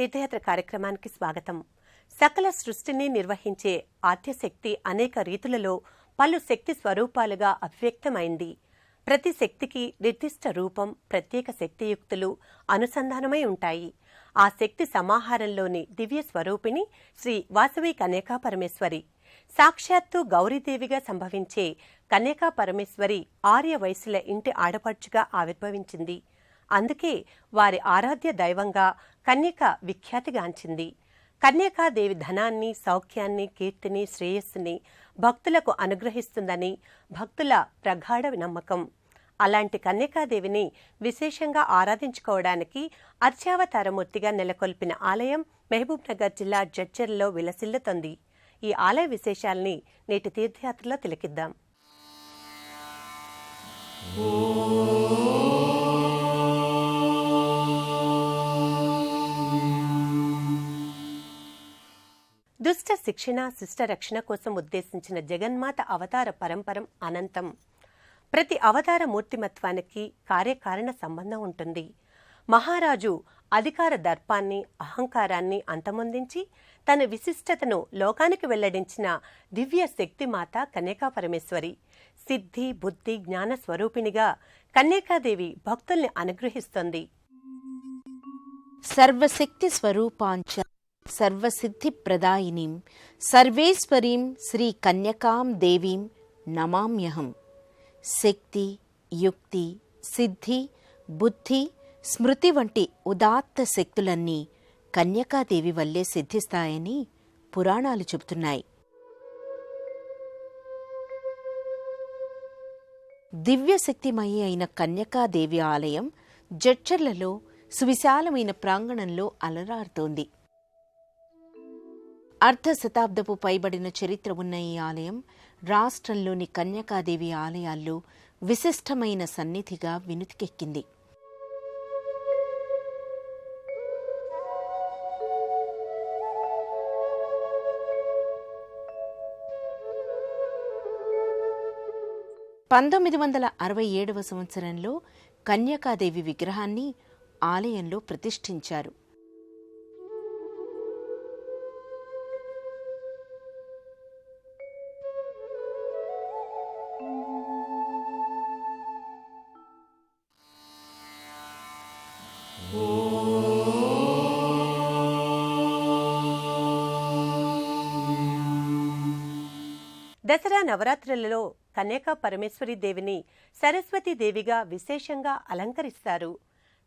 తీర్థయాత్ర కార్యక్రమానికి స్వాగతం. సకల సృష్టిని నిర్వహించే ఆద్యశక్తి అనేక రీతులలో పలు శక్తి స్వరూపాలుగా అవ్యక్తమైంది. ప్రతి శక్తికి నిర్దిష్ట రూపం, ప్రత్యేక శక్తియుక్తులు అనుసంధానమై ఉంటాయి. ఆ శక్తి సమాహారంలోని దివ్య స్వరూపిణి శ్రీ వాసవి కన్యకా పరమేశ్వరి. సాక్షాత్తు గౌరీదేవిగా సంభవించే కన్యకా పరమేశ్వరి ఆర్య వైశ్యుల ఇంటి ఆడపడుచుగా ఆవిర్భవించింది. అందుకే వారి ఆరాధ్య దైవంగా కన్యక విఖ్యాతిగాంచింది. కన్యకాదేవి ధనాన్ని, సౌఖ్యాన్ని, కీర్తిని, శ్రేయస్సుని భక్తులకు అనుగ్రహిస్తుందని భక్తుల ప్రగాఢ నమ్మకం. అలాంటి కన్యకాదేవిని విశేషంగా ఆరాధించుకోవడానికి అర్చావతారమూర్తిగా నెలకొల్పిన ఆలయం మహబూబ్ నగర్ జిల్లా జడ్చర్లలో విలసిల్లుతోంది. ఈ ఆలయ విశేషాల్ని నేటి తీర్థయాత్రలో తిలకిద్దాం. దుష్ట శిక్షణ, శిష్ట రక్షణ కోసం ఉద్దేశించిన జగన్మాత అవతార పరంపరం అనంతం. ప్రతి అవతార మూర్తిమత్వానికి కార్యకారణ సంబంధం ఉంటుంది. మహారాజు అధికార దర్పాన్ని, అహంకారాన్ని అంతమొందించి తన విశిష్టతను లోకానికి వెల్లడించిన దివ్య శక్తిమాత కన్యకా పరమేశ్వరి. సిద్ధి, బుద్ధి, జ్ఞాన స్వరూపిణిగా కన్యకాదేవి భక్తుల్ని అనుగ్రహిస్తోంది. సర్వశక్తి స్వరూపాంచ సర్వసిద్ధి ప్రదాయినీం సర్వేశ్వరీం శ్రీ కన్యకాం దేవీం నమామ్యహం. శక్తి, యుక్తి, సిద్ధి, బుద్ధి, స్మృతి వంటి ఉదాత్త శక్తులన్నీ కన్యకాదేవి వల్లే సిద్ధిస్తాయని పురాణాలు చెబుతున్నాయి. దివ్యశక్తిమయి అయిన కన్యకాదేవి ఆలయం జడ్చర్లలో సువిశాలమైన ప్రాంగణంలో అలరారుతోంది. అర్ధ శతాబ్దపు పైబడిన చరిత్ర ఉన్న ఈ ఆలయం రాష్ట్రంలోని కన్యకాదేవి ఆలయాల్లో విశిష్టమైన సన్నిధిగా వినుతికెక్కింది. సంవత్సరంలో కన్యకాదేవి విగ్రహాన్ని ఆలయంలో ప్రతిష్ఠించారు. దసరా నవరాత్రులలో కన్యకా పరమేశ్వరి దేవిని సరస్వతీదేవిగా విశేషంగా అలంకరిస్తారు.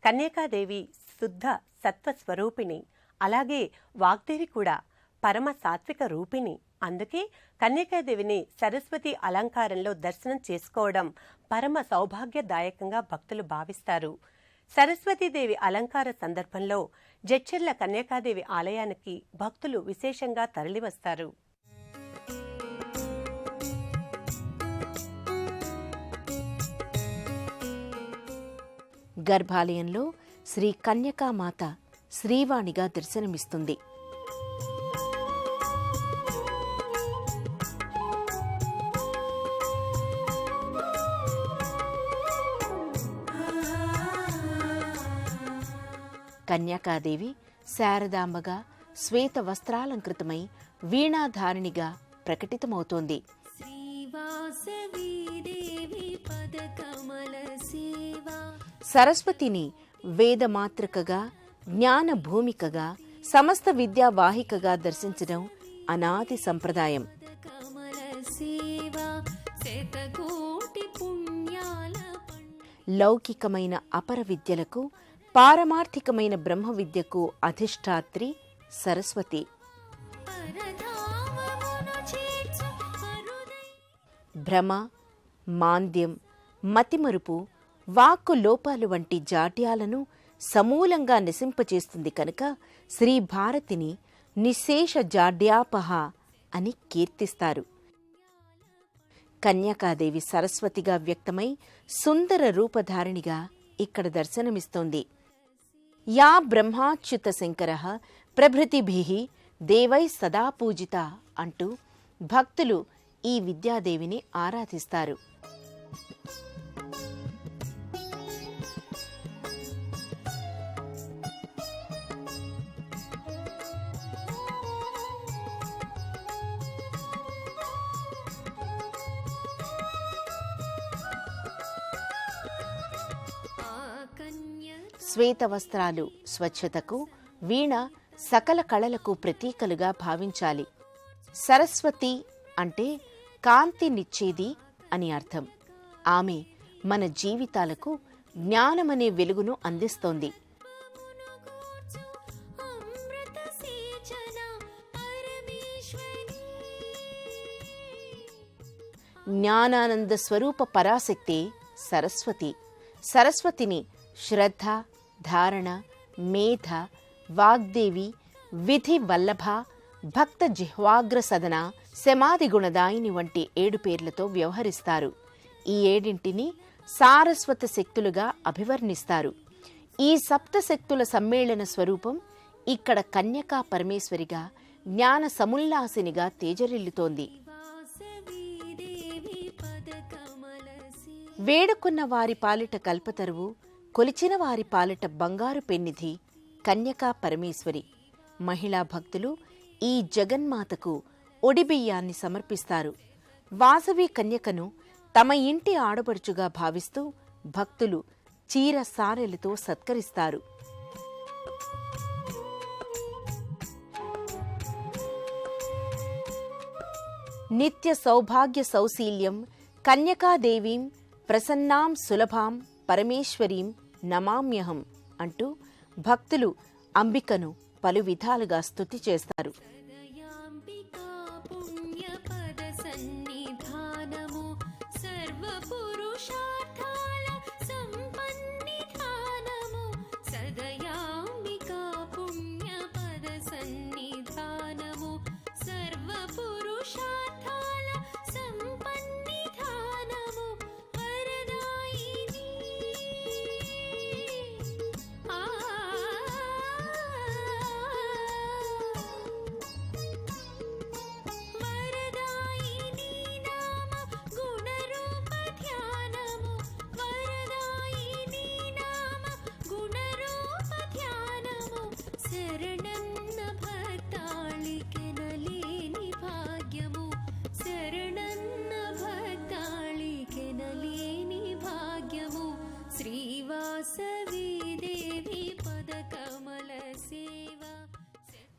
కన్యకాదేవి శుద్ధ సత్వస్వరూపిణి, అలాగే వాగ్దేవి కూడా పరమ సాత్విక రూపిణి. అందుకే కన్యకాదేవిని సరస్వతి అలంకారంలో దర్శనం చేసుకోవడం పరమ సౌభాగ్యదాయకంగా భక్తులు భావిస్తారు. సరస్వతీదేవి అలంకార సందర్భంలో జడ్చర్ల కన్యకాదేవి ఆలయానికి భక్తులు విశేషంగా తరలివస్తారు. గర్భాలయంలో శ్రీ కన్యకామాత శ్రీవాణిగా దర్శనమిస్తుంది. కన్యకాదేవి శారదాంబగా శ్వేత వస్త్రాలంకృతమై వీణాధారిణిగా ప్రకటితమవుతోంది. సరస్వతిని వేదమాతృకగా, జ్ఞాన భూమికగా, సమస్త విద్యా వాహికగా దర్శించడం అనాది సంప్రదాయం. లౌకికమైన అపర విద్యలకు, పారమార్థికమైన బ్రహ్మ విద్యకు అధిష్టాత్రి సరస్వతి. భ్రమ, మాంద్యం, మతిమరుపు, వాక్కు లోపాలు వంటి జాడ్యాలను సమూలంగా నశింపచేస్తుంది కనుక శ్రీ భారతిని నిశేష జాడ్యాపహ అని కీర్తిస్తారు. కన్యకాదేవి సరస్వతిగా వ్యక్తమై సుందర రూపధారిణిగా ఇక్కడ దర్శనమిస్తోంది. యా బ్రహ్మాచ్యుత శంకరః ప్రభృతిభిః దేవై సదా పూజిత అంటూ భక్తులు ఈ విద్యాదేవిని ఆరాధిస్తారు. శ్వేత వస్త్రాలు స్వచ్ఛతకు, వీణ సకల కళలకు ప్రతీకలుగా భావించాలి. సరస్వతి అంటే కాంతినిచ్చేది అని అర్థం. ఆమె మన జీవితాలకు జ్ఞానమనే వెలుగును అందిస్తోంది. జ్ఞానానంద స్వరూప పరాశక్తే సరస్వతి. సరస్వతిని శ్రద్ధ, ధారణ, మేధ, వాగ్దేవి, విధి వల్లభ, భక్త జిహ్వాగ్ర సదన, శమాది గుణదాయిని వంటి 7 పేర్లతో వ్యవహరిస్తారు. ఈ 7 సారస్వత శక్తులుగా అభివర్ణిస్తారు. ఈ సప్తశక్తుల సమ్మేళన స్వరూపం ఇక్కడ కన్యకా పరమేశ్వరిగా, జ్ఞాన సముల్లాసినిగా తేజరిల్లుతోంది. వేడుకున్న వారి పాలిట కల్పతరువు, కొలిచిన వారి పాలిట బంగారు పెన్నిధి కన్యకా పరమేశ్వరి. మహిళా భక్తులు ఈ జగన్మాతకు ఒడిబియ్యాన్ని సమర్పిస్తారు. వాసవి కన్యకను తమ ఇంటి ఆడపడుచుగా భావిస్తూ భక్తులు చీర సారెలతో సత్కరిస్తారు. నిత్య సౌభాగ్య సౌశీల్యం కన్యకాదేవీం ప్రసన్నాం సులభాం పరమేశ్వరీం నమామ్యహం అంటూ భక్తులు అంబికను పలు విధాలుగా స్తుతి చేస్తారు.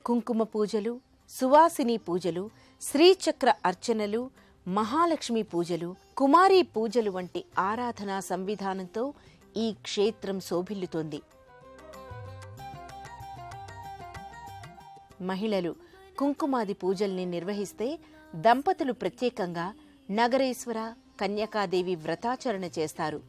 కుంకుమ పూజలు, సువాసిని పూజలు, శ్రీచక్ర అర్చనలు, మహాలక్ష్మి పూజలు, కుమారీ పూజలు వంటి ఆరాధనా సంవిధానంతో ఈ క్షేత్రం శోభిల్లుతోంది. మహిళలు కుంకుమాది పూజల్ని నిర్వహిస్తే దంపతులు ప్రత్యేకంగా నగరేశ్వర, కన్యకాదేవి వ్రతాచరణ చేస్తారు.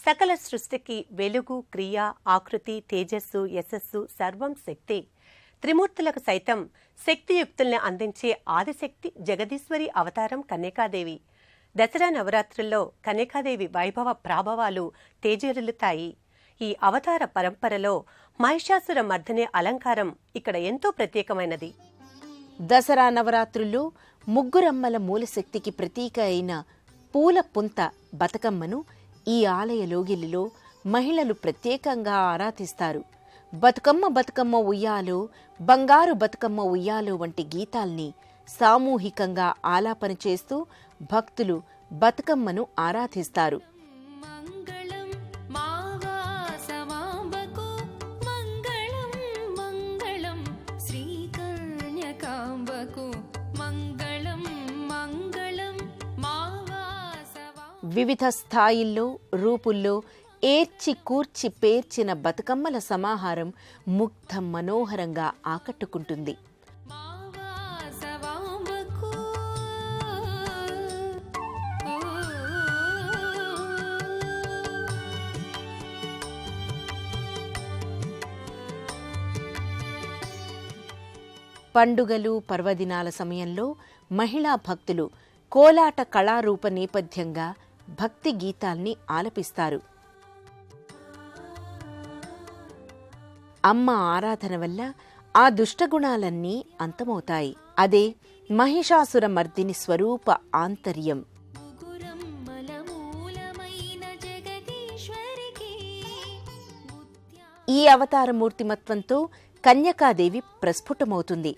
సకల సృష్టికి వెలుగు, క్రియ, ఆకృతి, తేజస్సు, యశస్సు సర్వం శక్తి. త్రిమూర్తులకు సైతం శక్తియుక్తుల్ని అందించే ఆదిశక్తి జగదీశ్వరి అవతారం కన్యకాదేవి. దసరా నవరాత్రుల్లో కన్యకాదేవి వైభవ ప్రాభవాలు తేజరిల్లుతాయి. ఈ అవతార పరంపరలో మహిషాసుర మర్దిని అలంకారం ఇక్కడ ఎంతో ప్రత్యేకమైనది. దసరా నవరాత్రుల్లో ముగ్గురమ్మల మూలశక్తికి ప్రతీక అయిన పూల పుంత బతుకమ్మను ఈ ఆలయ లోగిలిలో మహిళలు ప్రత్యేకంగా ఆరాధిస్తారు. బతుకమ్మ బతుకమ్మ ఉయ్యాలో, బంగారు బతుకమ్మ ఉయ్యాలో వంటి గీతాల్ని సామూహికంగా ఆలాపన చేస్తూ భక్తులు బతుకమ్మను ఆరాధిస్తారు. మంగళం మంగళం శ్రీ కన్యకాంబ వివిధ స్థాయిల్లో, రూపుల్లో ఏర్చి కూర్చి పేర్చిన బతుకమ్మల సమాహారం ముగ్ధ మనోహరంగా ఆకట్టుకుంటుంది. పండుగలు, పర్వదినాల సమయంలో మహిళా భక్తులు కోలాట కళారూప నేపథ్యంగా భక్తి గీతాల్ని ఆలపిస్తారు. అమ్మ ఆరాధన వల్ల ఆ దుష్టగుణాలన్నీ అంతమవుతాయి. అదే మహిషాసుర మర్దిని స్వరూప ఆంతర్యం. ఈ అవతార మూర్తిమత్వంతో కన్యకాదేవి ప్రస్ఫుటమవుతుంది.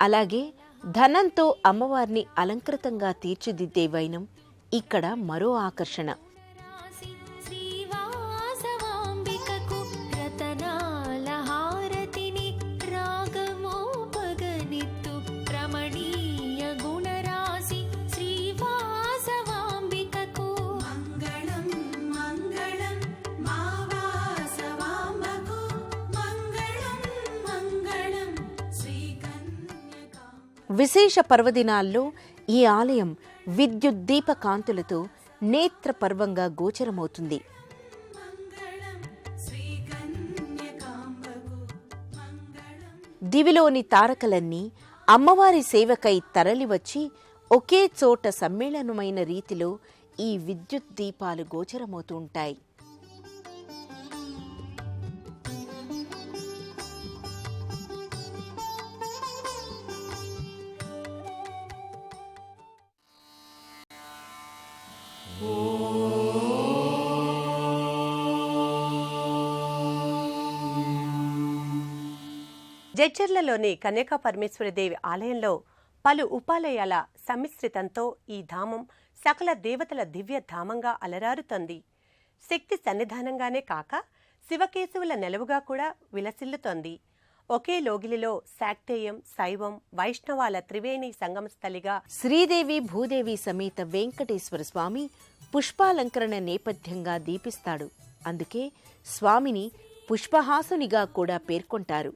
అలాగే ధనంతో అమ్మవారిని అలంకృతంగా తీర్చిదిద్దే వైనం ఇక్కడ మరో ఆకర్షణ. విశేష పర్వదినాల్లో ఈ ఆలయం విద్యుత్ దీప కాంతులతో నేత్ర పర్వంగా గోచరమవుతుంది. దివిలోని తారకలన్నీ అమ్మవారి సేవకై తరలివచ్చి ఒకే చోట సమ్మేళనమైన రీతిలో ఈ విద్యుత్ దీపాలు గోచరమవుతూ ఉంటాయి. జడ్చర్లలోని కన్యకా పరమేశ్వరీదేవి ఆలయంలో పలు ఉపాలయాల సమ్మిశ్రితంతో ఈ ధామం సకల దేవతల దివ్య ధామంగా అలరారుతోంది. శక్తి సన్నిధానంగానే కాక శివకేశవుల నెలవుగా కూడా విలసిల్లుతోంది. ఒకే లోగిలిలో శాక్తేయం, శైవం, వైష్ణవాల త్రివేణి సంగమస్థలిగా శ్రీదేవి భూదేవి సమేత వెంకటేశ్వర స్వామి పుష్పాలంకరణ నేపథ్యంగా దీపిస్తాడు. అందుకే స్వామిని పుష్పహాసునిగా కూడా పేర్కొంటారు.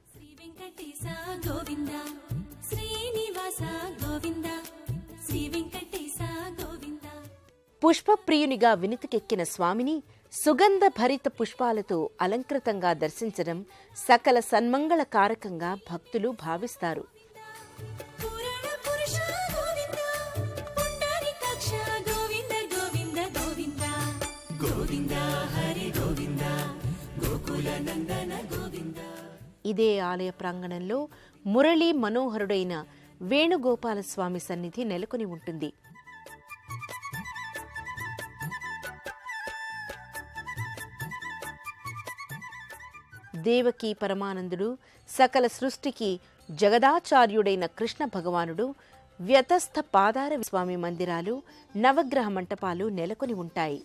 పుష్పప్రియునిగా వినుతికెక్కిన స్వామిని సుగంధ భరిత పుష్పాలతో అలంకృతంగా దర్శించడం సకల సన్మంగళ కారకంగా భక్తులు భావిస్తారు. ఇదే ఆలయ ప్రాంగణంలో మురళీ మనోహరుడైన వేణుగోపాలస్వామి సన్నిధి నెలకొని ఉంటుంది. దేవకీ పరమానందుడు, సకల సృష్టికి జగదాచార్యుడైన కృష్ణ భగవానుడు, వ్యతస్థ పాదార స్వామి మందిరాలు, నవగ్రహ మంటపాలు నెలకొని ఉంటాయి.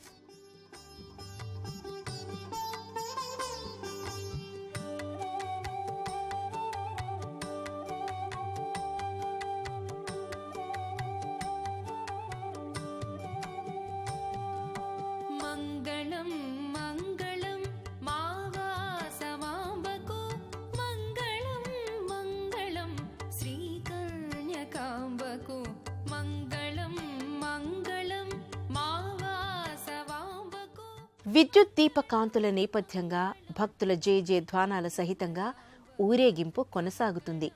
విద్యుత్ దీప కాంతుల నేపథ్యంగా భక్తుల జయ ధ్వానాల సహితంగా ఊరేగింపు కొనసాగుతుంది.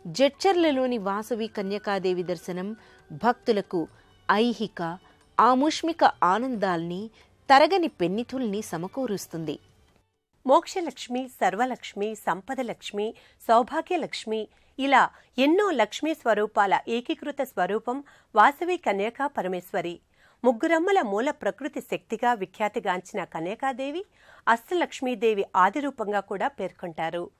జడ్చర్లలోని వాసవి కన్యకాదేవి దర్శనం భక్తులకు ఐహిక ఆముష్మిక ఆనందాల్ని, తరగని పెన్నితుల్ని సమకూరుస్తుంది. మోక్షలక్ష్మి, సర్వలక్ష్మి, సంపదలక్ష్మి, సౌభాగ్యలక్ష్మి ఇలా ఎన్నో లక్ష్మీ స్వరూపాల ఏకీకృత స్వరూపం వాసవి కన్యకా పరమేశ్వరి. ముగ్గురమ్మల మూల ప్రకృతి శక్తిగా విఖ్యాతిగాంచిన కన్యకాదేవి అష్టలక్ష్మీదేవి ఆదిరూపంగా కూడా పేర్కొంటారు.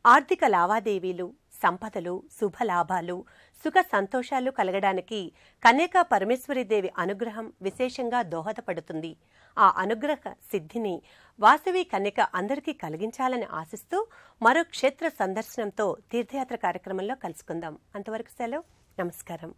ఆర్థిక లావాదేవీలు, సంపదలు, శుభలాభాలు, సుఖ సంతోషాలు కలగడానికి కన్యకా పరమేశ్వరీదేవి అనుగ్రహం విశేషంగా దోహదపడుతుంది. ఆ అనుగ్రహ సిద్ధిని వాసవి కన్యక అందరికీ కలిగించాలని ఆశిస్తూ మరో క్షేత్ర సందర్శనంతో తీర్థయాత్ర కార్యక్రమంలో కలుసుకుందాం. అంతవరకు సెలవు. నమస్కారం.